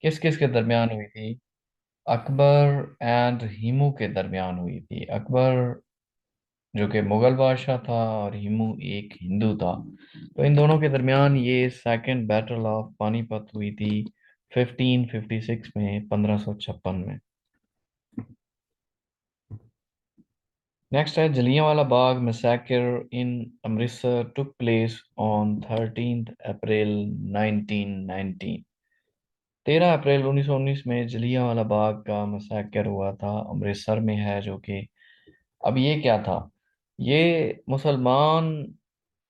किस किस के दरमियान हुई थी? अकबर एंड हिमू के दरमियान हुई थी। अकबर जो कि मुगल बादशाह था और हिमू एक हिंदू था। तो इन दोनों के दरमियान ये सेकंड बैटल ऑफ पानीपत हुई थी 1556 में, 1556 में। नेक्स्ट है Jallianwala Bagh massacre in Amritsar took place on 13 अप्रैल 1919। 13 अप्रैल 1919 में जलियांवाला बाग का मैसेकर हुआ था, अमृतसर में है जो कि, अब ये क्या था? ये मुसलमान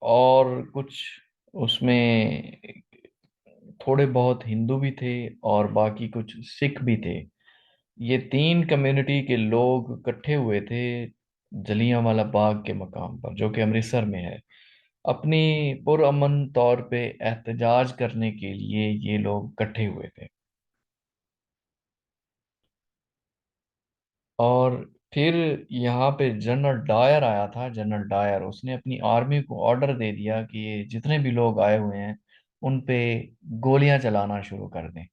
और कुछ उसमें थोड़े बहुत हिंदू भी थे और बाकी कुछ सिख भी थे। ये तीन कम्युनिटी के लोग इकट्ठे हुए थे जलियांवाला बाग के मकाम पर, जो कि अमृतसर में है। अपनी पुरअमन तौर पे एहतजाज करने के लिए ये लोग इकट्ठे हुए थे। और फिर यहाँ पे जनरल डायर आया था। जनरल डायर, उसने अपनी आर्मी को ऑर्डर दे दिया कि ये जितने भी लोग आए हुए हैं उन पे गोलियां चलाना शुरू कर दें।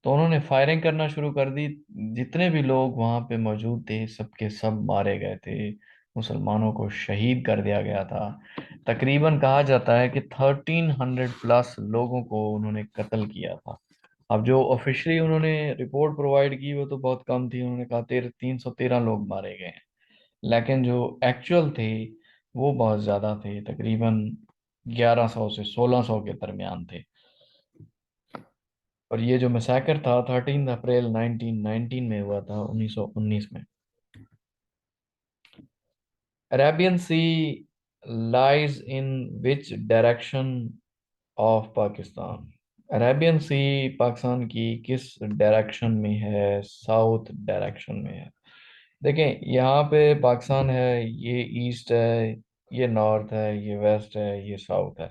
तो उन्होंने फायरिंग करना शुरू कर दी। जितने भी लोग वहां पे मौजूद थे सबके सब मारे गए थे। मुसलमानों को शहीद कर दिया गया था। तकरीबन कहा जाता है कि 1300 प्लस लोगों को उन्होंने कत्ल किया था। अब जो ऑफिशियली उन्होंने रिपोर्ट प्रोवाइड की वो तो बहुत कम थी। उन्होंने कहा 313 लोग मारे गए हैं, लेकिन जो एक्चुअल थे वो बहुत ज्यादा थे, तकरीबन 1100 से 1600 के दरमियान थे। और ये जो मैसेकर था 13 अप्रैल 1919 में हुआ था, 1919 में। Arabian sea lies in which direction of Pakistan? Arabian sea Pakistan की किस डायरेक्शन में है? साउथ डायरेक्शन में है। देखें, यहाँ पे पाकिस्तान है, ये ईस्ट है, ये नॉर्थ है, ये वेस्ट है, ये साउथ है।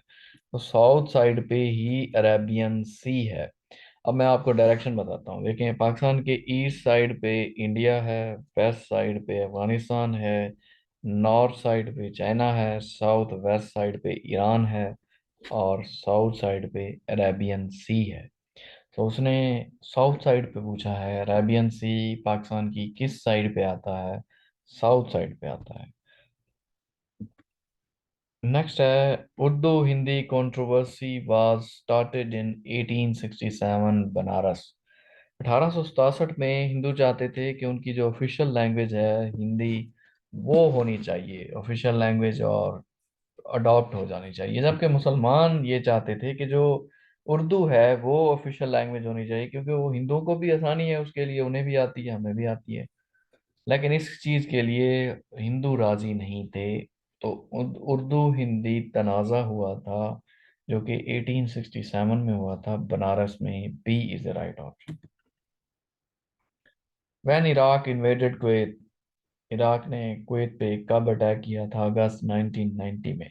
तो साउथ साइड पे ही अरेबियन सी है। अब मैं आपको डायरेक्शन बताता हूँ। देखें, पाकिस्तान के ईस्ट साइड पे इंडिया है, वेस्ट साइड पे अफगानिस्तान है, नॉर्थ साइड पे चाइना है, साउथ वेस्ट साइड पे ईरान है, और साउथ साइड पे अरेबियन सी है। तो उसने साउथ साइड पे पूछा है, अरेबियन सी पाकिस्तान की किस साइड पे आता है? साउथ साइड पे आता है। नेक्स्ट है, Urdu Hindi controversy was started in 1867 Banaras. 1867 में हिंदू चाहते थे कि उनकी जो ऑफिशियल लैंग्वेज है हिंदी, वो होनी चाहिए ऑफिशियल लैंग्वेज और अडॉप्ट हो जानी चाहिए। जबकि मुसलमान ये चाहते थे कि जो उर्दू है वो ऑफिशियल लैंग्वेज होनी चाहिए, क्योंकि वो हिंदुओं को भी आसानी है उसके लिए, उन्हें भी आती है, हमें भी आती है। लेकिन इस चीज के लिए हिंदू राजी नहीं थे। तो उर्दू हिंदी तनाज़ा हुआ था जो कि 1867 में हुआ था बनारस में। B is the right option. When Iraq invaded Kuwait? Iraq ने कुवैत पे कब अटैक किया था? अगस्त 1990 में।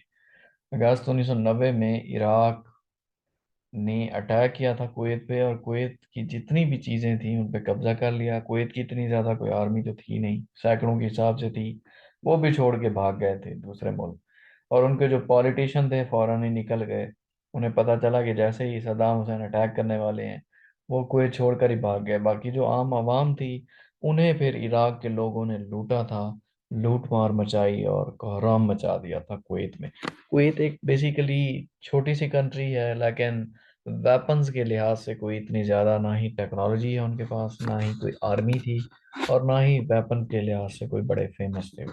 अगस्त 1990 में इराक ने अटैक किया था कुवैत पे, और कुवैत की जितनी भी चीजें थी उन पे कब्जा कर लिया। कुवैत की इतनी ज्यादा कोई आर्मी तो थी नहीं, सैकड़ों के हिसाब से थी। वो भी छोड़ के भाग गए थे दूसरे मुल्क। और उनके जो पॉलिटिशियन थे फौरन ही निकल गए। उन्हें पता चला कि जैसे ही सद्दाम हुसैन अटैक करने वाले हैं, वो कुवैत छोड़कर ही भाग गए। बाकी जो आम आवाम थी उन्हें फिर इराक के लोगों ने लूटा था, लूट मार मचाई और कोहराम मचा दिया था कुवैत में। कुवैत एक बेसिकली छोटी सी कंट्री है, लेकिन वेपन्स के लिहाज से कोई इतनी ज़्यादा ना ही टेक्नोलॉजी है उनके पास, ना ही कोई आर्मी थी, और ना ही वेपन के लिहाज से कोई बड़े फेमस थे।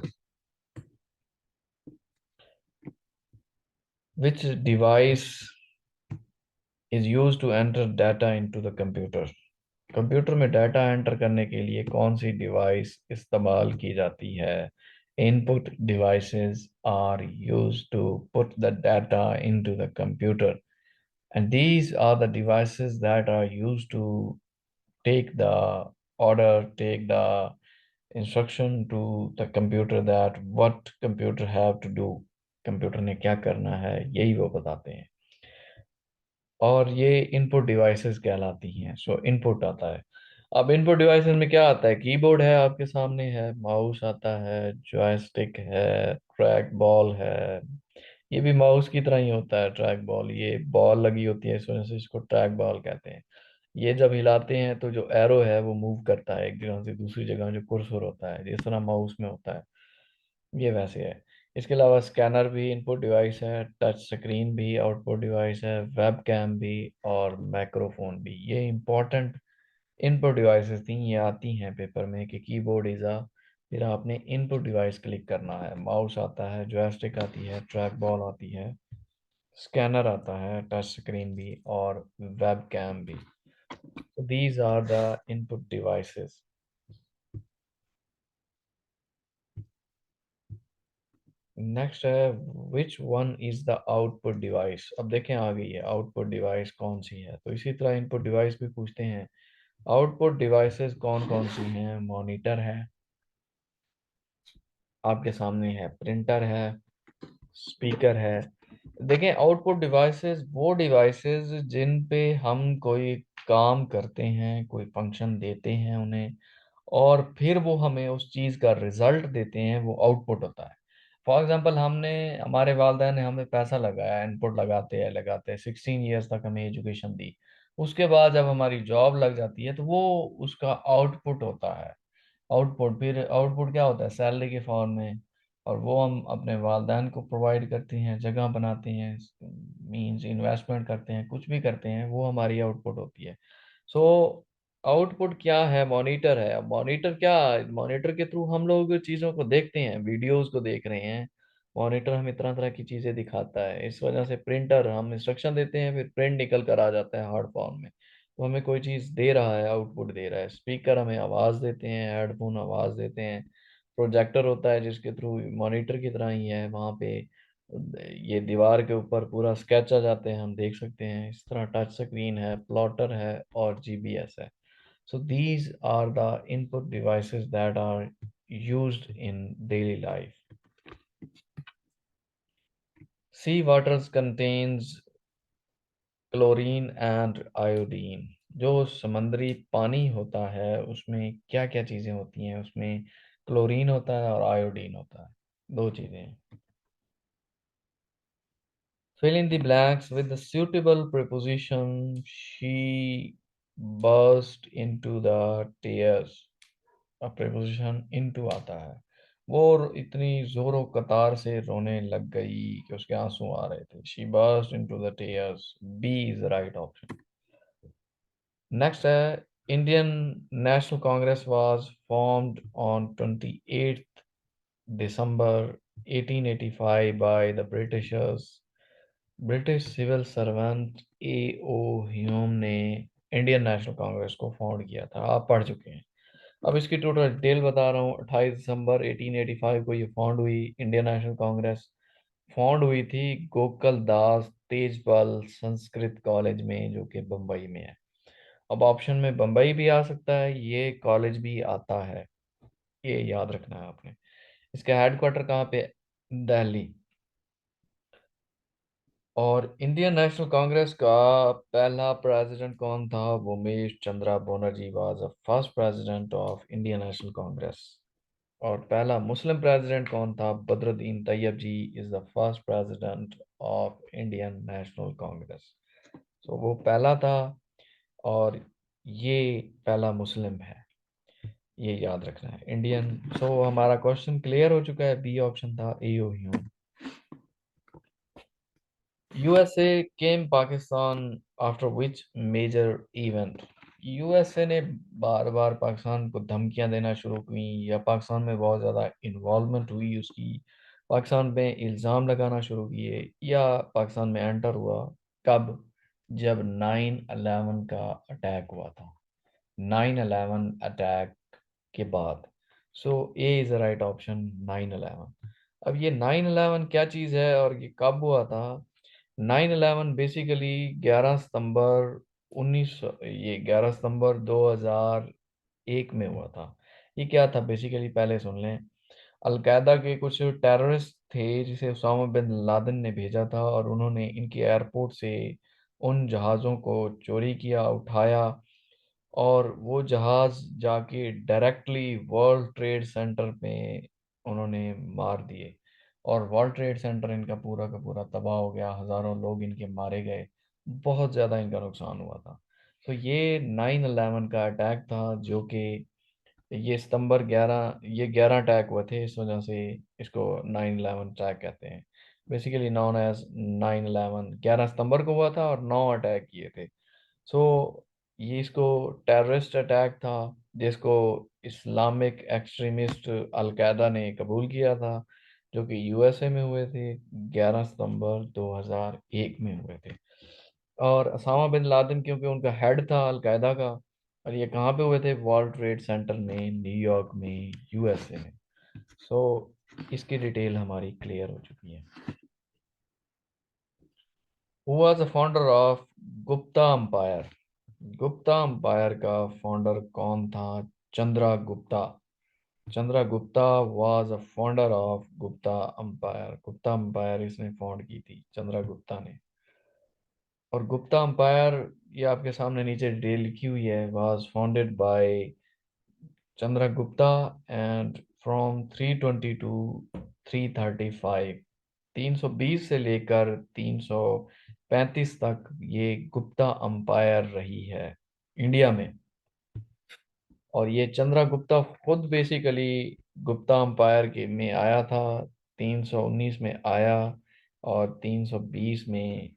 Which device is use to enter data into the computer? Computer में डाटा एंटर करने के लिए कौन सी डिवाइस इस्तेमाल की जाती है? Input devices are use to put the data into the computer, and these are the devices that are used to take the order, take the instruction to the computer that what computer have to do, computer ने क्या करना है यही वो बताते हैं। और ये इनपुट डिवाइसेस कहलाती हैं। सो इनपुट आता है। अब इनपुट डिवाइसेस में क्या आता है? कीबोर्ड है आपके सामने, है माउस आता है, जॉयस्टिक है, ट्रैक बॉल है। ये भी माउस की तरह ही होता है ट्रैक बॉल, ये बॉल लगी होती है इस वजह से इसको ट्रैक बॉल कहते हैं। ये जब हिलाते हैं तो जो एरो है वो मूव करता है एक जगह से दूसरी जगह, जो कुर्सर होता है जिस तरह माउस में होता है, ये वैसे है। इसके अलावा स्कैनर भी इनपुट डिवाइस है, टच स्क्रीन भी आउटपुट डिवाइस है, वेब कैम भी और माइक्रोफोन भी। ये इंपॉर्टेंट इनपुट डिवाइसेस थी, ये आती हैं पेपर में कि कीबोर्ड इज अ, फिर आपने इनपुट डिवाइस क्लिक करना है, माउस आता है, जॉयस्टिक आती है, ट्रैक बॉल आती है, स्कैनर आता है, टच स्क्रीन भी और वेब कैम भी। So these are the input devices. Next है which one is the output device. अब देखें आ गई है आउटपुट डिवाइस कौन सी है, तो इसी तरह इनपुट डिवाइस भी पूछते हैं। आउटपुट डिवाइसेस कौन कौन सी हैं? मॉनिटर है आपके सामने, है प्रिंटर है, स्पीकर है। देखें आउटपुट डिवाइसेस वो डिवाइसेस जिन पे हम कोई काम करते हैं, कोई फंक्शन देते हैं उन्हें, और फिर वो हमें उस चीज़ का रिजल्ट देते हैं, वो आउटपुट होता है। फॉर एग्जांपल हमने, हमारे वालिदैन ने हमें पैसा लगाया, इनपुट लगाते हैं 16 ईयर्स तक हमें एजुकेशन दी। उसके बाद जब हमारी जॉब लग जाती है तो वो उसका आउटपुट होता है। आउटपुट, फिर आउटपुट क्या होता है? सैलरी के फॉर्म में, और वो हम अपने वालिदैन को प्रोवाइड करते हैं, जगह बनाते हैं, मींस इन्वेस्टमेंट करते हैं, कुछ भी करते हैं, वो हमारी आउटपुट होती है। सो आउटपुट क्या है? मॉनिटर है। अब मॉनिटर क्या, मॉनिटर के थ्रू हम लोग चीज़ों को देखते हैं, वीडियोस को देख रहे हैं। मॉनिटर हमें तरह तरह की चीज़ें दिखाता है। इस वजह से प्रिंटर, हम इंस्ट्रक्शन देते हैं, फिर प्रिंट निकल कर आ जाता है हार्ड फॉर्म में, तो हमें कोई चीज़ दे रहा है, आउटपुट दे रहा है। स्पीकर हमें आवाज़ देते हैं, हेडफोन आवाज़ देते हैं। प्रोजेक्टर होता है जिसके थ्रू, मॉनिटर की तरह ही है, वहाँ पे ये दीवार के ऊपर पूरा स्केच आ जाते हैं, हम देख सकते हैं। इस तरह टच स्क्रीन है, प्लॉटर है और जीबीएस है। So these are the input devices that are used in daily life. Sea water contains chlorine and iodine. जो समंदरी पानी होता है उसमें क्या क्या चीजें होती हैं? उसमें क्लोरीन होता है और आयोडीन होता है, दो चीजें हैं। Fill in the blanks with the suitable preposition. She burst into the tears. अब preposition into आता है। वो इतनी जोरों कतार से रोने लग गई कि उसके आंसू आ रहे थे। She burst into the tears. B is the right option. Next है Indian National Congress was formed on 28th December 1885 by the Britishers। British civil servant A.O. Hume ने इंडियन नेशनल कांग्रेस को फाउंड किया था, आप पढ़ चुके हैं। अब इसकी टोटल डिटेल बता रहा हूँ। 28 दिसंबर 1885 को ये फाउंड हुई इंडियन नेशनल कांग्रेस। फाउंड हुई थी गोकुल दास तेजपाल संस्कृत कॉलेज में, जो कि बम्बई में है। अब ऑप्शन में बम्बई भी आ सकता है, ये कॉलेज भी आता है, ये याद रखना है आपने। इसका हेडक्वार्टर कहाँ पे है? दिल्ली। और इंडियन नेशनल कांग्रेस का पहला प्रेसिडेंट कौन था? Umesh Chandra Banerjee was the first president of Indian National Congress. और पहला मुस्लिम प्रेसिडेंट कौन था? Badruddin Tyabji is the first president of Indian National Congress. So वो पहला था, और ये पहला मुस्लिम है, ये याद रखना है इंडियन। सो हमारा क्वेश्चन क्लियर हो चुका है, बी ऑप्शन था A O Hume. USA came Pakistan after which major event. USA ने बार बार पाकिस्तान को धमकियां देना शुरू की, या पाकिस्तान में बहुत ज़्यादा इन्वॉल्वमेंट हुई उसकी, पाकिस्तान पे इल्ज़ाम लगाना शुरू किए, या पाकिस्तान में एंटर हुआ। कब? जब 9/11 का अटैक हुआ था। 9/11 अटैक के बाद। सो ए इज द राइट ऑप्शन, 9/11। अब ये 9/11 क्या चीज़ है और ये कब हुआ था? 9/11 बेसिकली 11 सितंबर 2001 में हुआ था। ये क्या था बेसिकली, पहले सुन लें। अलकायदा के कुछ टेररिस्ट थे जिसे उसामा बिन लादेन ने भेजा था, और उन्होंने इनके एयरपोर्ट से उन जहाज़ों को चोरी किया, उठाया, और वो जहाज जाके डायरेक्टली वर्ल्ड ट्रेड सेंटर पे उन्होंने मार दिए, और वर्ल्ड ट्रेड सेंटर इनका पूरा का पूरा तबाह हो गया, हजारों लोग इनके मारे गए, बहुत ज़्यादा इनका नुकसान हुआ था। तो ये 9/11 का अटैक था, जो कि ये सितंबर 11, ये 11 अटैक हुए थे, इस वजह से इसको 9/11 अटैक कहते हैं। बेसिकली नॉन एज 9/11, 11 सितंबर को हुआ था और 9 अटैक किए थे। सो ये इसको टेररिस्ट अटैक था, जिसको इस्लामिक एक्सट्रीमिस्ट अलकायदा ने कबूल किया था, जो कि यूएसए में हुए थे, 11 सितंबर 2001 में हुए थे। और असामा बिन लादेन क्योंकि उनका हेड था अलकायदा का, और ये कहाँ पे हुए थे, वर्ल्ड ट्रेड सेंटर में, न्यूयॉर्क में, यूएसए में। सो इसकी डिटेल हमारी क्लियर हो चुकी है। Who was the founder of Gupta umpire? Gupta umpire का फाउंडर कौन था? Chandragupta. Chandragupta was a founder of Gupta umpire. Gupta umpire इसने फाउंड की थी, चंद्रगुप्ता ने। और गुप्ता अंपायर, ये आपके सामने नीचे डिटेल लिखी हुई है, was founded by Chandragupta and from 322 335, 320 से लेकर 335 तक ये गुप्ता अंपायर रही है इंडिया में। और ये चंद्रगुप्ता खुद बेसिकली गुप्ता अंपायर के में आया था, 319 में आया, और 320 में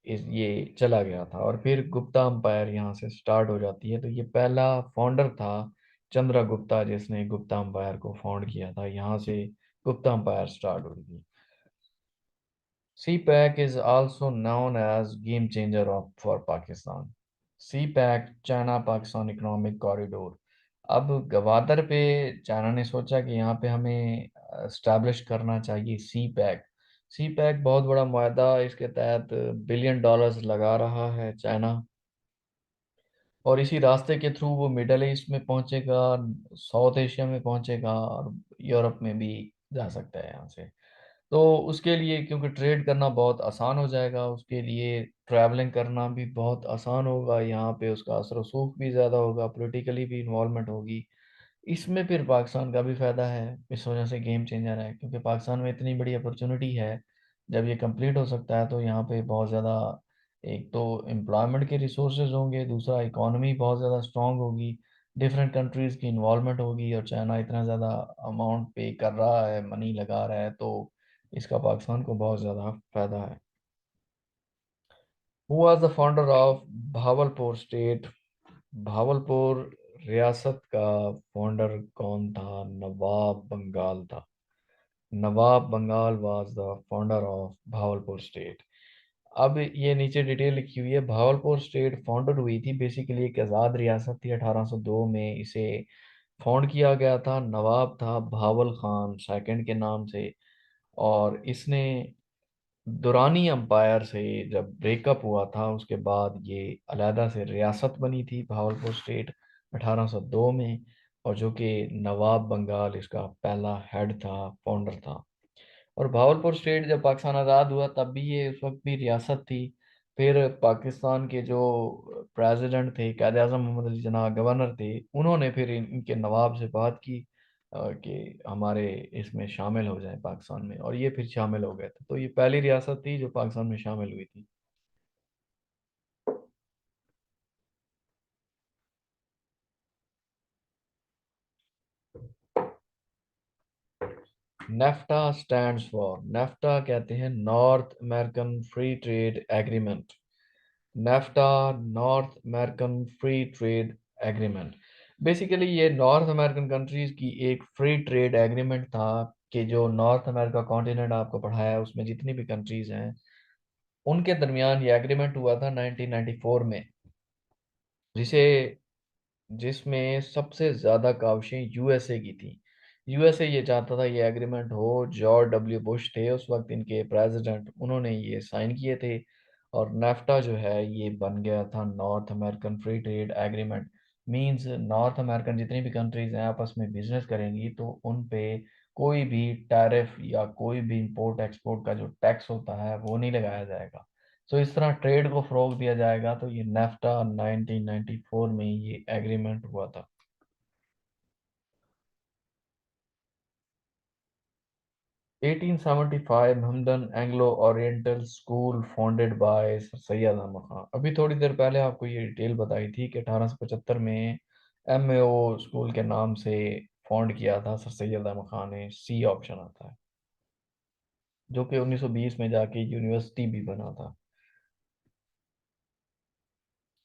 ये चला गया था, और फिर गुप्ता अंपायर यहाँ से स्टार्ट हो जाती है। तो ये पहला फाउंडर था चंद्रगुप्ता, जिसने गुप्ता अंपायर को फाउंड किया था, यहाँ से गुप्ता अंपायर स्टार्ट हुई थी। CPEC is also known as game changer of for Pakistan. CPEC, China Pakistan economic corridor. अब गवादर पे चाइना ने सोचा कि यहाँ पे हमें स्टैब्लिश करना चाहिए सी पैक। सी पैक बहुत बड़ा मुआहदा, इसके तहत $1 बिलियन लगा रहा है चाइना, और इसी रास्ते के थ्रू वो मिडल ईस्ट में पहुंचेगा, साउथ एशिया में पहुंचेगा, और यूरोप में भी जा सकता है यहाँ से। तो उसके लिए क्योंकि ट्रेड करना बहुत आसान हो जाएगा, उसके लिए ट्रैवलिंग करना भी बहुत आसान होगा, यहाँ पे उसका असर रसूख भी ज़्यादा होगा, पॉलिटिकली भी इन्वॉल्वमेंट होगी। इसमें फिर पाकिस्तान का भी फायदा है, इस वजह से गेम चेंजर है, क्योंकि पाकिस्तान में इतनी बड़ी अपॉर्चुनिटी है। जब ये कंप्लीट हो सकता है तो यहाँ पे बहुत ज़्यादा, एक तो एम्प्लॉयमेंट के रिसोर्सेज होंगे, दूसरा इकोनॉमी बहुत ज़्यादा स्ट्रांग होगी, डिफरेंट कंट्रीज़ की इन्वॉल्वमेंट होगी, और चाइना इतना ज़्यादा अमाउंट पे कर रहा है, मनी लगा रहा है, तो इसका पाकिस्तान को बहुत ज़्यादा फायदा है। Who was the founder of Bahawalpur state? Bahawalpur रियासत का फाउंडर कौन था? नवाब बंगाल था। Nawab Bengal was the founder of Bahawalpur state. अब ये नीचे डिटेल लिखी हुई है। भावलपुर स्टेट फाउंडेड हुई थी, बेसिकली एक आज़ाद रियासत थी, 1802 में इसे फाउंड किया गया था। नवाब था भावल खान सेकंड के नाम से, और इसने दुरानी अंपायर से जब ब्रेकअप हुआ था, उसके बाद ये अलहदा से रियासत बनी थी भावलपुर स्टेट 1802 में, और जो कि नवाब बंगाल इसका पहला हेड था, फाउंडर था। और भावलपुर स्टेट जब पाकिस्तान आज़ाद हुआ तब भी ये उस वक्त भी रियासत थी। फिर पाकिस्तान के जो प्रेसिडेंट थे, कायद आज़म मोहम्मद अली जिन्ना गवर्नर थे, उन्होंने फिर इनके नवाब से बात की कि हमारे इसमें शामिल हो जाए पाकिस्तान में, और ये फिर शामिल हो गए थे। तो ये पहली रियासत थी जो पाकिस्तान में शामिल हुई थी। नेफ्टा स्टैंड्स फॉर, नेफ्टा कहते हैं North American free trade agreement. NAFTA, North American free trade agreement. Basically ये नॉर्थ अमेरिकन कंट्रीज की एक फ्री ट्रेड एग्रीमेंट था, कि जो नॉर्थ अमेरिका कॉन्टिनेंट आपको पढ़ाया है, उसमें जितनी भी कंट्रीज हैं, उनके दरमियान ये एग्रीमेंट हुआ था 1994 में, जिसे जिसमें सबसे ज्यादा काविशें यूएसए की थी। यूएसए ये चाहता था ये एग्रीमेंट हो। जॉर्ज डब्ल्यू बुश थे उस वक्त इनके प्रेसिडेंट, उन्होंने ये साइन किए थे, और नेफ्टा जो है ये बन गया था north American free trade agreement. Means north American जितनी भी कंट्रीज हैं आपस में बिजनेस करेंगी, तो उन पे कोई भी टैरिफ या कोई भी इंपोर्ट एक्सपोर्ट का जो टैक्स होता है वो नहीं लगाया जाएगा। तो इस तरह ट्रेड को फरोग दिया जाएगा। तो ये नेफ्टा 1994 में ये एग्रीमेंट हुआ था। 1875 Mohammedan Anglo Oriental school founded by sir Syed Ahmad Khan. अभी थोड़ी देर पहले आपको ये डिटेल बताई थी कि 1875 में एमएओ स्कूल के नाम से फाउंड किया था सर सैयद अहमद खान ने। सी ऑप्शन आता है, जो कि 1920 में जाके यूनिवर्सिटी भी बना था।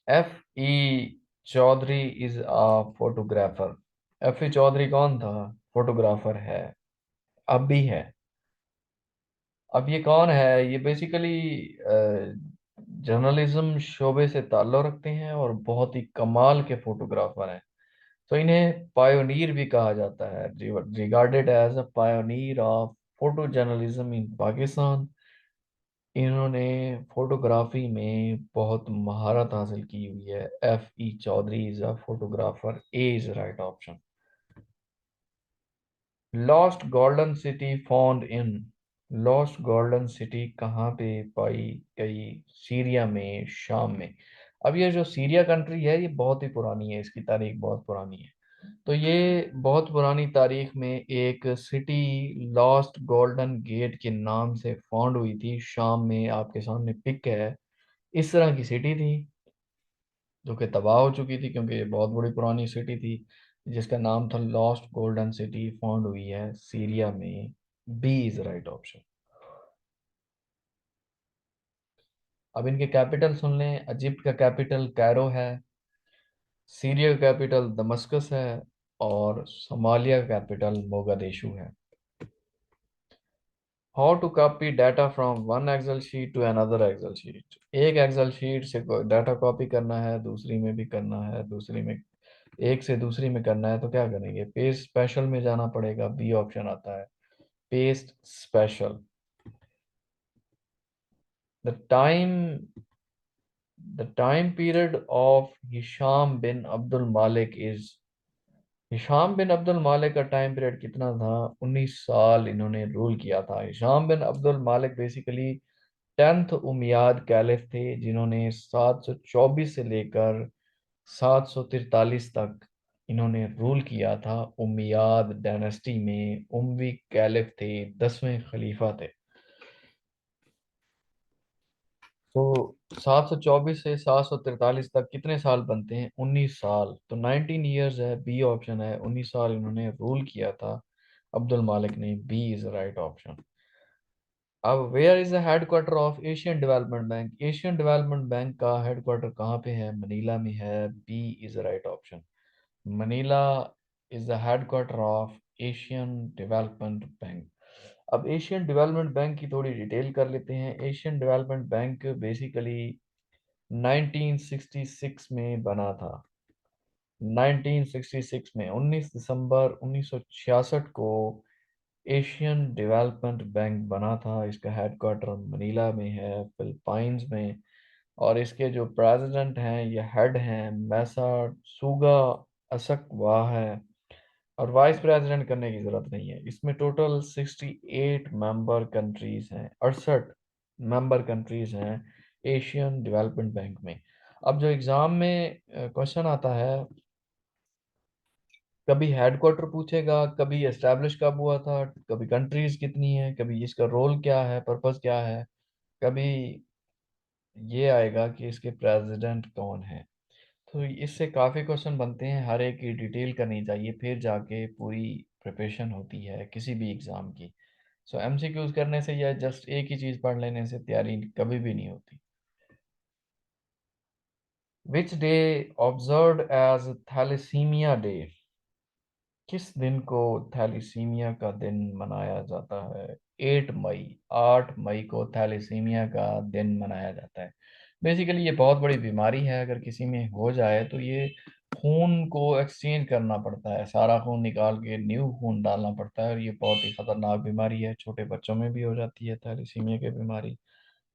F E Chaudhry is a photographer. F E Chaudhry कौन था? फोटोग्राफर है, अब भी है। अब ये कौन है? ये बेसिकली जर्नलिज्म शोबे से ताल्लुक़ रखते हैं और बहुत ही कमाल के फोटोग्राफर हैं। तो इन्हें पायोनीर भी कहा जाता है, regarded as a pioneer of photo journalism in Pakistan. इन्होंने फोटोग्राफी में बहुत महारत हासिल की हुई है। F E Chaudhry is a photographer. A is right option. Lost golden city found in. Lost golden city कहाँ पे पाई गई? सीरिया में, शाम में। अब ये जो सीरिया कंट्री है ये बहुत ही पुरानी है, इसकी तारीख बहुत पुरानी है। तो ये बहुत पुरानी तारीख में एक सिटी लॉस्ट गोल्डन गेट के नाम से फाउंड हुई थी। शाम में आपके सामने पिक है, इस तरह की सिटी थी जो कि तबाह हो चुकी थी, क्योंकि ये बहुत बड़ी पुरानी सिटी थी जिसका नाम था लॉस्ट गोल्डन सिटी। फाउंड हुई है सीरिया में। B is right option. अब इनके कैपिटल सुन लें। इजिप्ट का कैपिटल कैरो है, सीरिया का कैपिटल दमस्कस है, और सोमालिया का कैपिटल मोगादिशु है। How to copy data from one Excel sheet to another Excel sheet. एक एक्सेल शीट से डाटा कॉपी करना है, दूसरी में भी करना है, दूसरी में एक से दूसरी में करना है, तो क्या करेंगे? पेस्ट स्पेशल में जाना पड़ेगा। बी ऑप्शन आता है, paste special. The time the time period of Hisham bin Abdul Malik is. Hisham bin Abdul मालिक का टाइम पीरियड कितना था? 19 साल इन्होंने रूल किया था। हिशाम बिन अब्दुल मालिक बेसिकली 10th उमियाद कैलिफ थे, जिन्होंने 724 से लेकर 743 तक इन्होंने रूल किया था। उमियाद डायनेस्टी में उमवी कैलिफ थे, 10वें खलीफा थे। तो 724 से 743 तक कितने साल बनते हैं? 19 साल। तो 19 ईयर्स है, बी ऑप्शन है। 19 साल इन्होंने रूल किया था अब्दुल मालिक ने। B is right option. अब where is the headquarter of Asian Development Bank. Asian Development Bank का हेडक्वार्टर कहाँ पे है? मनीला में है। B is right option. Manila is the headquarter of Asian Development Bank. अब Asian Development Bank की थोड़ी डिटेल कर लेते हैं। एशियन डेवलपमेंट बैंक बेसिकली 1966 में बना था। 1966 में 19 दिसंबर 1966 को एशियन डेवलपमेंट बैंक बना था। इसका हेडक्वार्टर मनीला में है, फिलीपींस में। और इसके जो प्रेसिडेंट हैं, ये हेड हैं मैसा सुगा असक वाह है। और वाइस प्रेसिडेंट करने की जरूरत नहीं है। इसमें टोटल 68 मेंबर कंट्रीज हैं, 68 मेंबर कंट्रीज हैं एशियन डेवलपमेंट बैंक में। अब जो एग्जाम में क्वेश्चन आता है, कभी हेडक्वार्टर पूछेगा, कभी एस्टेब्लिश कब हुआ था, कभी कंट्रीज कितनी है, कभी इसका रोल क्या है, पर्पस क्या है, कभी ये आएगा कि इसके प्रेसिडेंट कौन है। तो इससे काफ़ी क्वेश्चन बनते हैं, हर एक की डिटेल करनी चाहिए, फिर जाके पूरी प्रिपरेशन होती है किसी भी एग्ज़ाम की। सो एमसीक्यूज करने से या जस्ट एक ही चीज़ पढ़ लेने से तैयारी कभी भी नहीं होती। Which day observed as thalassemia day. किस दिन को थैलेसीमिया का दिन मनाया जाता है? 8 मई। 8 मई को थैलेसीमिया का दिन मनाया जाता है। बेसिकली ये बहुत बड़ी बीमारी है, अगर किसी में हो जाए तो ये खून को एक्सचेंज करना पड़ता है, सारा खून निकाल के न्यू खून डालना पड़ता है, और ये बहुत ही खतरनाक बीमारी है। छोटे बच्चों में भी हो जाती है थैलेसीमिया की बीमारी।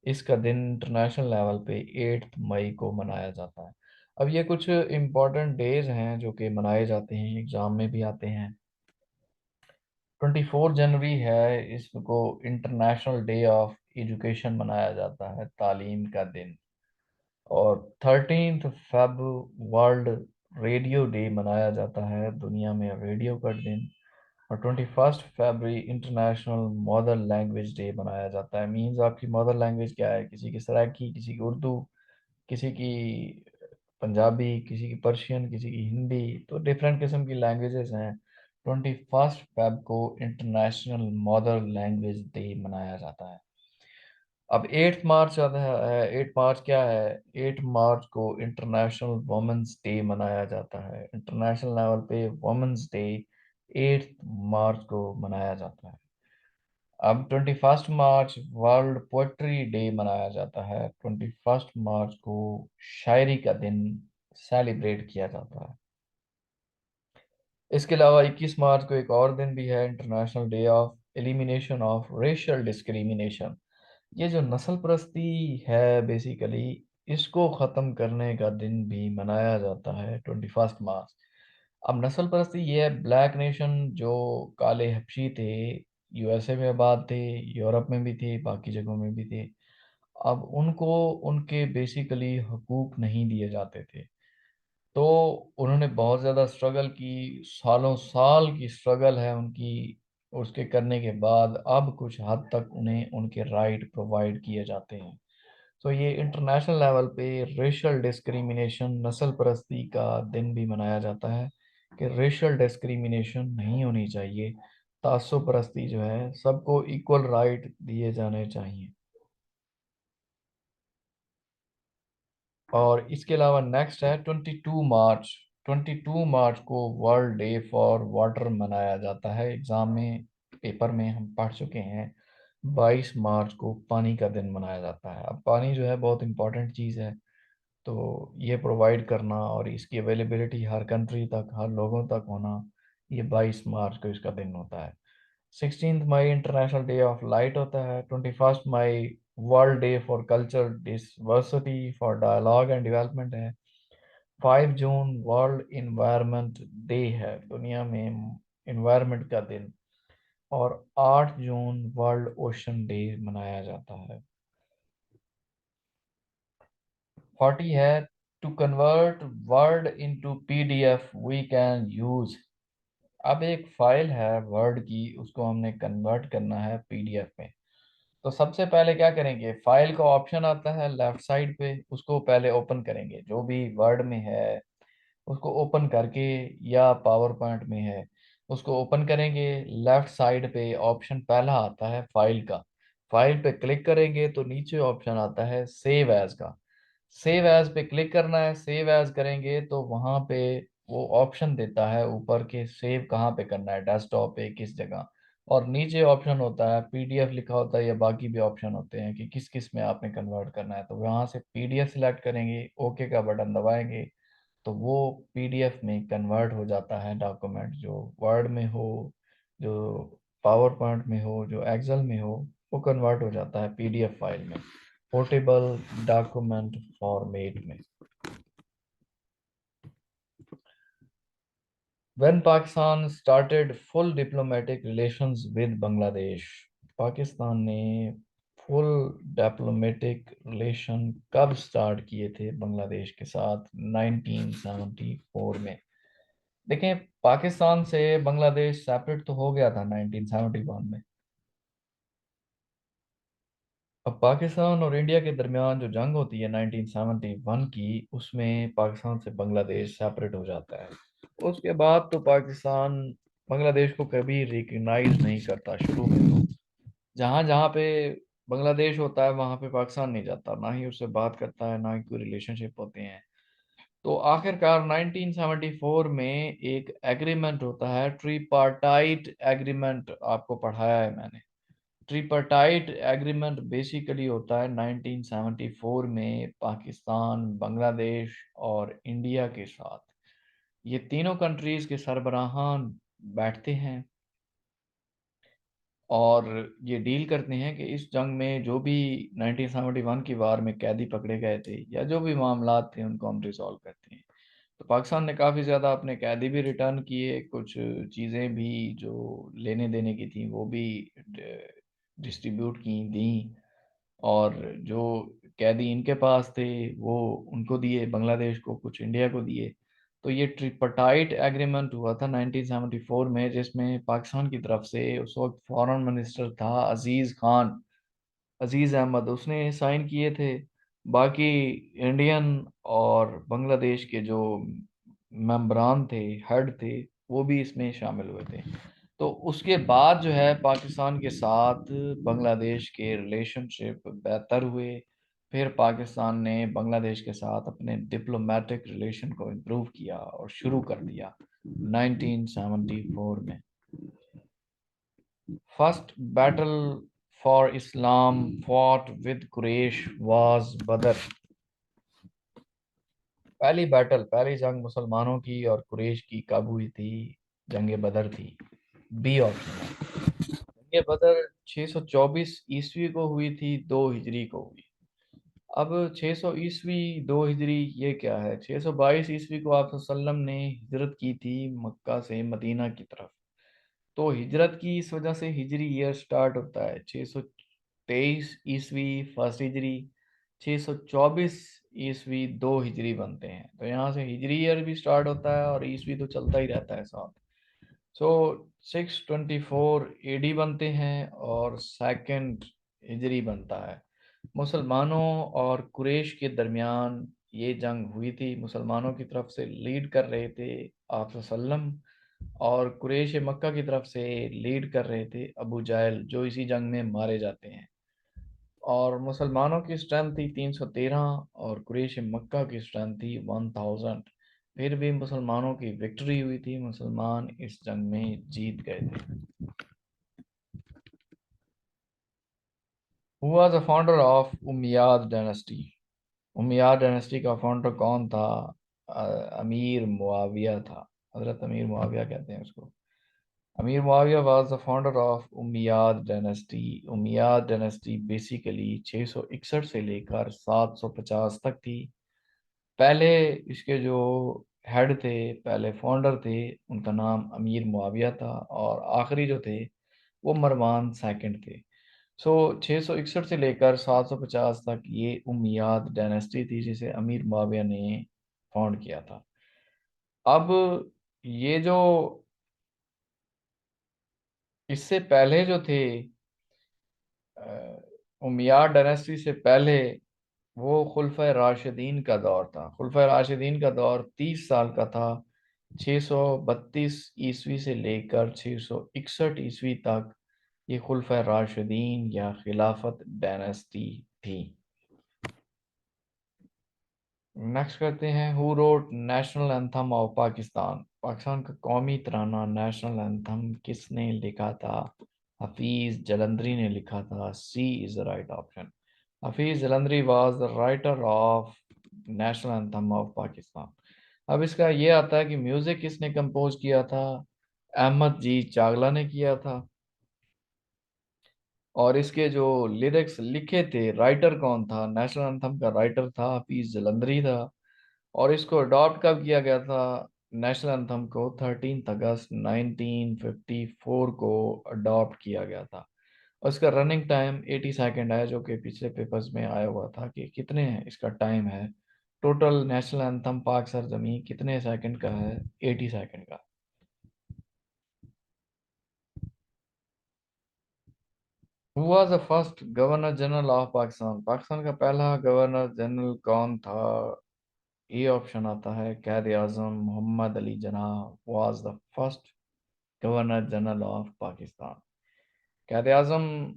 इसका दिन इंटरनेशनल लेवल पे 8 मई को मनाया जाता है। अब ये कुछ इम्पोर्टेंट डेज हैं जो कि मनाए जाते हैं, एग्जाम में भी आते हैं। 24 जनवरी है, इसको इंटरनेशनल डे ऑफ एजुकेशन मनाया जाता है, तालीम का दिन। और 13 फेब वर्ल्ड रेडियो डे मनाया जाता है, दुनिया में रेडियो का दिन। और 21 फरवरी इंटरनेशनल मदर लैंग्वेज डे मनाया जाता है। मीन्स आपकी मदर लैंग्वेज क्या है? किसी की सराइकी, किसी की उर्दू, किसी की पंजाबी, किसी की पर्शियन, किसी की हिंदी, तो डिफरेंट किस्म की लैंग्वेजेस हैं। 21 फेब को इंटरनेशनल मदर लैंग्वेज डे मनाया जाता है। अब 8 मार्च आता है। 8 मार्च क्या है? 8 मार्च को इंटरनेशनल वुमेन्स डे मनाया जाता है। इंटरनेशनल लेवल पे वुमेन्स डे 8 मार्च को मनाया जाता है। अब 21 मार्च वर्ल्ड पोएट्री डे मनाया जाता है। 21 मार्च को शायरी का दिन सेलिब्रेट किया जाता है। इसके अलावा 21 मार्च को एक और दिन भी है, international Day of elimination of racial discrimination. ये जो नस्ल परस्ती है बेसिकली, इसको ख़त्म करने का दिन भी मनाया जाता है 21 मार्च। अब नस्ल परस्ती ये है, ब्लैक नेशन जो काले हबशी थे, यूएसए में आबाद थे, यूरोप में भी थे, बाकी जगहों में भी थे। अब उनको उनके बेसिकली हकूक नहीं दिए जाते थे। तो उन्होंने बहुत ज़्यादा स्ट्रगल की, सालों साल की स्ट्रगल है उनकी। उसके करने के बाद अब कुछ हद तक उन्हें उनके राइट प्रोवाइड किए जाते हैं। तो ये इंटरनेशनल लेवल पे रेशियल डिस्क्रिमिनेशन, नस्ल परस्ती का दिन भी मनाया जाता है कि रेशियल डिस्क्रिमिनेशन नहीं होनी चाहिए। तासुब परस्ती जो है, सबको इक्वल राइट दिए जाने चाहिए। और इसके अलावा नेक्स्ट है 22 मार्च। 22 मार्च को वर्ल्ड डे फॉर वाटर मनाया जाता है। एग्जाम में, पेपर में हम पढ़ चुके हैं, 22 मार्च को पानी का दिन मनाया जाता है। अब पानी जो है बहुत इंपॉर्टेंट चीज़ है, तो ये प्रोवाइड करना और इसकी अवेलेबिलिटी हर कंट्री तक, हर लोगों तक होना, ये 22 मार्च को इसका दिन होता है। 16 मई इंटरनेशनल डे ऑफ लाइट होता है। 21 मई World Day for Culture Diversity for Dialogue and Development है। 5 जून वर्ल्ड इन्वायरमेंट डे है, दुनिया में इन्वायरमेंट का दिन। और 8 जून वर्ल्ड ओशन डे मनाया जाता है। 40 है, to convert word into PDF we can use. अब एक फाइल है वर्ड की, उसको हमने कन्वर्ट करना है पीडीएफ में। तो सबसे पहले क्या करेंगे, फाइल का ऑप्शन आता है लेफ्ट साइड पे, उसको पहले ओपन करेंगे। जो भी वर्ड में है उसको ओपन करके, या पावर पॉइंट में है उसको ओपन करेंगे। लेफ्ट साइड पे ऑप्शन पहला आता है फाइल का। फाइल पे क्लिक करेंगे तो नीचे ऑप्शन आता है सेव एज का। सेव एज पे क्लिक करना है। सेव एज करेंगे तो वहां पे वो ऑप्शन देता है ऊपर के सेव कहाँ पे करना है, डेस्कटॉप पे, किस जगह। और नीचे ऑप्शन होता है पीडीएफ लिखा होता है, या बाकी भी ऑप्शन होते हैं कि किस किस में आपने कन्वर्ट करना है। तो वहां से पीडीएफ सिलेक्ट करेंगे, ओके का बटन दबाएंगे, तो वो पीडीएफ में कन्वर्ट हो जाता है डॉक्यूमेंट, जो वर्ड में हो, जो पावर पॉइंट में हो, जो एक्सेल में हो, वो कन्वर्ट हो जाता है पीडीएफ फाइल में, पोर्टेबल डॉक्यूमेंट फॉर्मेट में। When Pakistan started full diplomatic relations with Bangladesh, Pakistan ने फुल डिप्लोमेटिक रिलेशन कब स्टार्ट किए थे बांग्लादेश के साथ? 1974 में। देखें, पाकिस्तान से बांग्लादेश सेपरेट तो हो गया था 1971 में। अब पाकिस्तान और इंडिया के दरमियान जो जंग होती है 1971 की, उसमें पाकिस्तान से बांग्लादेश सेपरेट हो जाता है। उसके बाद तो पाकिस्तान बांग्लादेश को कभी रिकग्नाइज नहीं करता। शुरू में तो जहां जहां पे बांग्लादेश होता है वहां पे पाकिस्तान नहीं जाता, ना ही उससे बात करता है, ना ही कोई रिलेशनशिप होते हैं। तो आखिरकार 1974 में एक एग्रीमेंट होता है, ट्रीपार्टाइट एग्रीमेंट, आपको पढ़ाया है मैंने। ट्रिपर्टाइट एग्रीमेंट बेसिकली होता है 1974 में पाकिस्तान, बांग्लादेश और इंडिया के साथ, ये तीनों कंट्रीज के सरबराहान बैठते हैं और ये डील करते हैं कि इस जंग में जो भी 1971 की वार में कैदी पकड़े गए थे, या जो भी मामलात थे, उनको हम रिजॉल्व करते हैं। तो पाकिस्तान ने काफ़ी ज़्यादा अपने कैदी भी रिटर्न किए, कुछ चीज़ें भी जो लेने देने की थी वो भी डिस्ट्रीब्यूट की, दी। और जो कैदी इनके पास थे वो उनको दिए, बांग्लादेश को, कुछ इंडिया को दिए। तो ये ट्रिपटाइट एग्रीमेंट हुआ था 1974 में, जिसमें पाकिस्तान की तरफ से उस वक्त फॉरेन मिनिस्टर था अजीज खान, अजीज अहमद, उसने साइन किए थे। बाकी इंडियन और बांग्लादेश के जो मेंबरान थे, हेड थे, वो भी इसमें शामिल हुए थे। तो उसके बाद जो है पाकिस्तान के साथ बांग्लादेश के रिलेशनशिप बेहतर हुए। फिर पाकिस्तान ने बांग्लादेश के साथ अपने डिप्लोमेटिक रिलेशन को इम्प्रूव किया और शुरू कर दिया 1974 में। First battle for Islam fought with Quraysh was Badr. पहली जंग मुसलमानों की और कुरैश की कब हुई थी? जंग बदर थी। B option. जंग बदर 624 ईस्वी को हुई थी, 2 हिजरी को हुई। अब 600 ईस्वी 2 हिजरी ये क्या है? 622 ईस्वी को आप वसल्लम ने हिजरत की थी मक्का से मदीना की तरफ। तो हिजरत की इस वजह से हिजरी ईयर स्टार्ट होता है 623 ईस्वी फर्स्ट हिजरी, 624 ईस्वी 2 हिजरी बनते हैं। तो यहाँ से हिजरी ईयर भी स्टार्ट होता है और ईस्वी तो चलता ही रहता है साथ। सो 624 एडी बनते हैं और सेकंड हिजरी बनता है। मुसलमानों और कुरैश के दरमियान ये जंग हुई थी। मुसलमानों की तरफ से लीड कर रहे थे आप वसल्लम, और कुरैश मक्का की तरफ से लीड कर रहे थे अबू जाहल, जो इसी जंग में मारे जाते हैं। और मुसलमानों की स्ट्रेंथ थी 313 और कुरैश मक्का की स्ट्रेंथ थी 1000। फिर भी मुसलमानों की विक्ट्री हुई थी, मुसलमान इस जंग में जीत गए थे। Who was the founder of Umayyad dynasty? Umayyad dynasty का फाउंडर कौन था? अ, अमीर मुआविया था। हजरत अमीर मुआविया कहते हैं उसको। Amir Muawiya was the founder of Umayyad dynasty. Umayyad dynasty basically 661 से लेकर 750 तक थी। पहले इसके जो हेड थे, पहले फाउंडर थे, उनका नाम अमीर मुआविया था, और आखिरी जो थे वो मरवान सेकंड थे। सो 661 से लेकर 750 तक ये उमैयाद डायनेस्टी थी, जिसे अमीर मुआविया ने फाउंड किया था। अब ये जो इससे पहले जो थे, उमैयाद डायनेस्टी से पहले, वो खुलफा राशिदीन का दौर था। खुलफा राशिदीन का दौर 30 साल का था। 632 ईस्वी से लेकर 661 ईस्वी तक ये खुलफा राशिदीन या खिलाफत डायनेस्टी थी। नेक्स्ट करते हैं, who wrote national anthem of Pakistan? Pakistan का कौमी तराना, नेशनल एंथम किसने लिखा था? हफीज जलंधरी ने लिखा था। C is the right option. Hafeez Jalandhari was the writer of national anthem of Pakistan. अब इसका ये आता है कि म्यूजिक किसने कंपोज किया था? अहमद जी चागला ने किया था। और इसके जो लिरिक्स लिखे थे, राइटर कौन था? नेशनल एंथम का राइटर था हफीज जलंधरी था। और इसको अडॉप्ट कब किया गया था? नेशनल एंथम को 13 अगस्त 1954 को अडॉप्ट किया गया था। और इसका रनिंग टाइम 80 सेकेंड है, जो कि पिछले पेपर्स में आया हुआ था कि कितने इसका टाइम है। टोटल नेशनल एंथम पाक सरजमी कितने सेकंड का है? 80 सेकंड का। Who was the first Governor General of Pakistan? Pakistan का पहला गवर्नर जनरल कौन था? ये ऑप्शन आता है Quaid Azam Mohammad Ali Jinnah was the first Governor General of Pakistan. Quaid Azam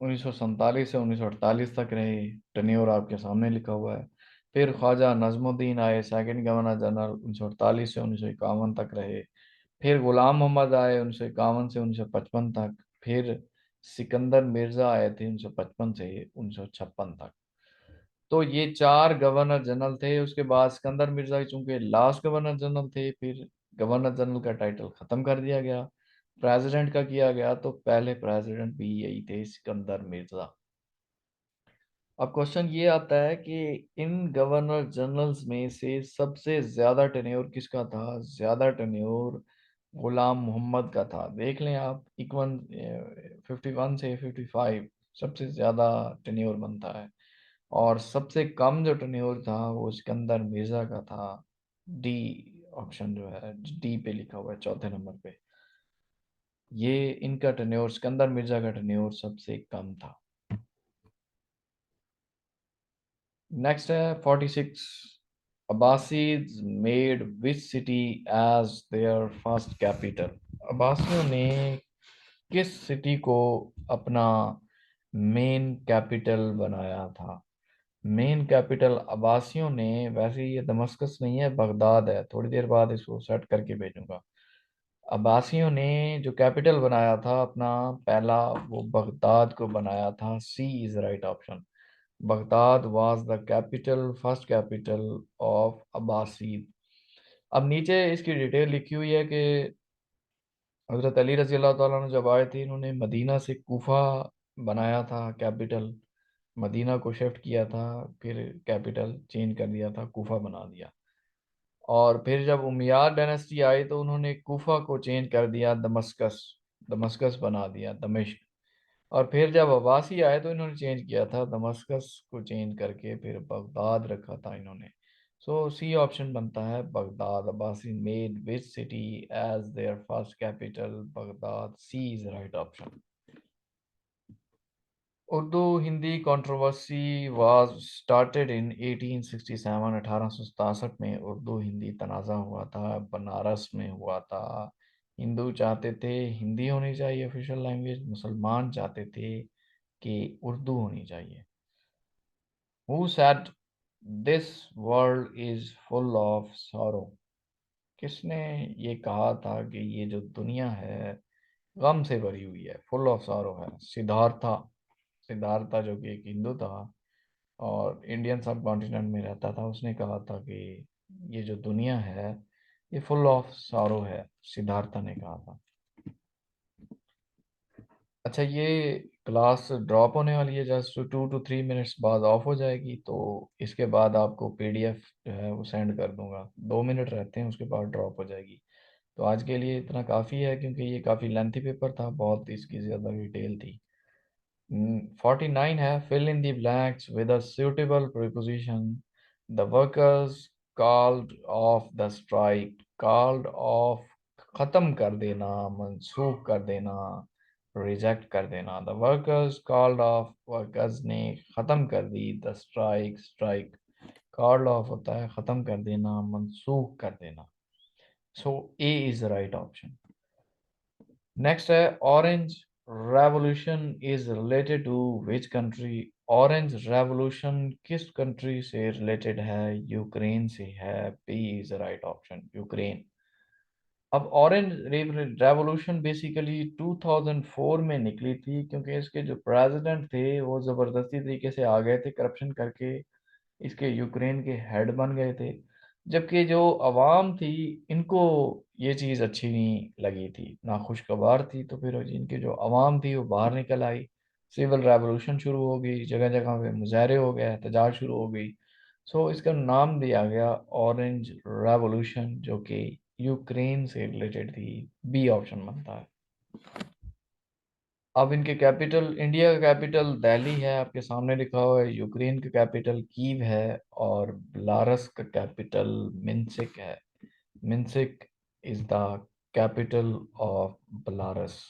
1947 से 1948 तक रहे। टेन्योर आपके सामने लिखा हुआ है। फिर ख्वाजा नजमुद्दीन आए, सेकंड गवर्नर जनरल, 1948 से 1951 तक रहे। फिर गुलाम मोहम्मद आए 1951 से 1955 तक। फिर सिकंदर मिर्जा आए थे 1955 से 1956 तक। तो ये 4 गवर्नर जनरल थे। उसके बाद सिकंदर मिर्जा चूंकि लास्ट गवर्नर जनरल थे, फिर गवर्नर जनरल का टाइटल खत्म कर दिया गया, प्रेसिडेंट का किया गया। तो पहले प्रेसिडेंट भी यही थे, सिकंदर मिर्जा। अब क्वेश्चन ये आता है कि इन गवर्नर जनरल्स में से सबसे ज्यादा टेन्योर किसका था? ज्यादा टेन्योर गुलाम मोहम्मद का था। देख लें आप, इक्वन 51 से 55 सबसे ज्यादा टेन्योर बनता है। और सबसे कम जो टेन्योर था वो सिकंदर मिर्जा का था, डी ऑप्शन जो है, डी पे लिखा हुआ है चौथे नंबर पे। ये इनका टेन्योर, सिकंदर मिर्जा का टेन्योर सबसे कम था। नेक्स्ट है 46। Abbasids made which city as their first capital. अब्बासियों ने किस सिटी को अपना मेन कैपिटल बनाया था? मेन कैपिटल अब्बासियों ने, वैसे ये दमस्कस नहीं है, बगदाद है, थोड़ी देर बाद इसको सेट करके भेजूंगा। अब्बासियों ने जो कैपिटल बनाया था अपना पहला, वो बगदाद को बनाया था। C is right option. Baghdad was the capital, first capital of Abbasid. अब नीचे इसकी डिटेल लिखी हुई है कि हजरत अली रजी अल्लाह तआला अन्हु जब आए थे, इन्होंने मदीना से कूफा बनाया था कैपिटल, मदीना को शिफ्ट किया था, फिर कैपिटल चेंज कर दिया था, कूफा बना दिया। और फिर जब उमैयाद डायनेस्टी आई तो उन्होंने कूफा को चेंज कर दिया दमस्कस, दमस्कस बना दिया दमिश्क। और फिर जब अब्बासी आए तो इन्होंने चेंज किया था, दमस्कस को चेंज करके फिर बगदाद रखा था इन्होंने। सो सी ऑप्शन बनता है Baghdad. Abbasi made which city as their first capital? Baghdad. C is right option. Urdu Hindi controversy was started in 1867। 1867 में उर्दू हिंदी तनाज़ा हुआ था, बनारस में हुआ था। हिंदू चाहते थे हिंदी होनी चाहिए ऑफिशियल लैंग्वेज, मुसलमान चाहते थे कि उर्दू होनी चाहिए। Who said this world is full of sorrow? किसने ये कहा था कि ये जो दुनिया है गम से भरी हुई है, फुल ऑफ सॉरो है? सिद्धार्था। सिद्धार्था जो कि एक हिंदू था और इंडियन सब कॉन्टिनेंट में रहता था, उसने कहा था कि ये जो दुनिया है ये फुल ऑफ सॉरो है। सिद्धार्था ने कहा था। अच्छा, ये क्लास ड्रॉप होने वाली है, जस्ट 2 to 3 मिनट्स बाद ऑफ हो जाएगी, तो इसके बाद आपको पीडीएफ जो है वो सेंड कर दूंगा। 2 मिनट रहते हैं, उसके बाद ड्रॉप हो जाएगी। तो आज के लिए इतना काफ़ी है, क्योंकि ये काफ़ी लेंथी पेपर था, बहुत इसकी ज़्यादा डिटेल थी। 49 है, fill in the blanks with a suitable preposition. The workers called off the strike. Called off खत्म कर देना, मंसूख कर देना, रिजेक्ट कर देना। The workers called off, workers ने खत्म कर दी। The strike, strike called off होता है खत्म कर देना, मंसूख कर देना। So A is the right option. Next है, orange revolution is related to which country? Orange revolution किस कंट्री से रिलेटेड है? यूक्रेन से है। B is right option, Ukraine. अब ऑरेंज रेवोल्यूशन बेसिकली 2004 में निकली थी, क्योंकि इसके जो प्रेसिडेंट थे वो ज़बरदस्ती तरीके से आ गए थे करप्शन करके, इसके यूक्रेन के हेड बन गए थे। जबकि जो अवाम थी, इनको ये चीज़ अच्छी नहीं लगी थी, नाखुशगवार थी। तो फिर इनके जो अवाम थी वो बाहर निकल आई, सिविल रेवोल्यूशन शुरू हो गई, जगह जगह पे मुजाहरे हो गए, एहतजाज शुरू हो गई। सो इसका नाम दिया गया ऑरेंज रेवोल्यूशन, जो कि यूक्रेन से रिलेटेड थी। बी ऑप्शन बनता है। अब इनके कैपिटल, इंडिया का कैपिटल दिल्ली है, आपके सामने लिखा हुआ है। यूक्रेन का कैपिटल कीव है और बेलारस का कैपिटल मिन्सिक है। Minsk is the capital of Belarus.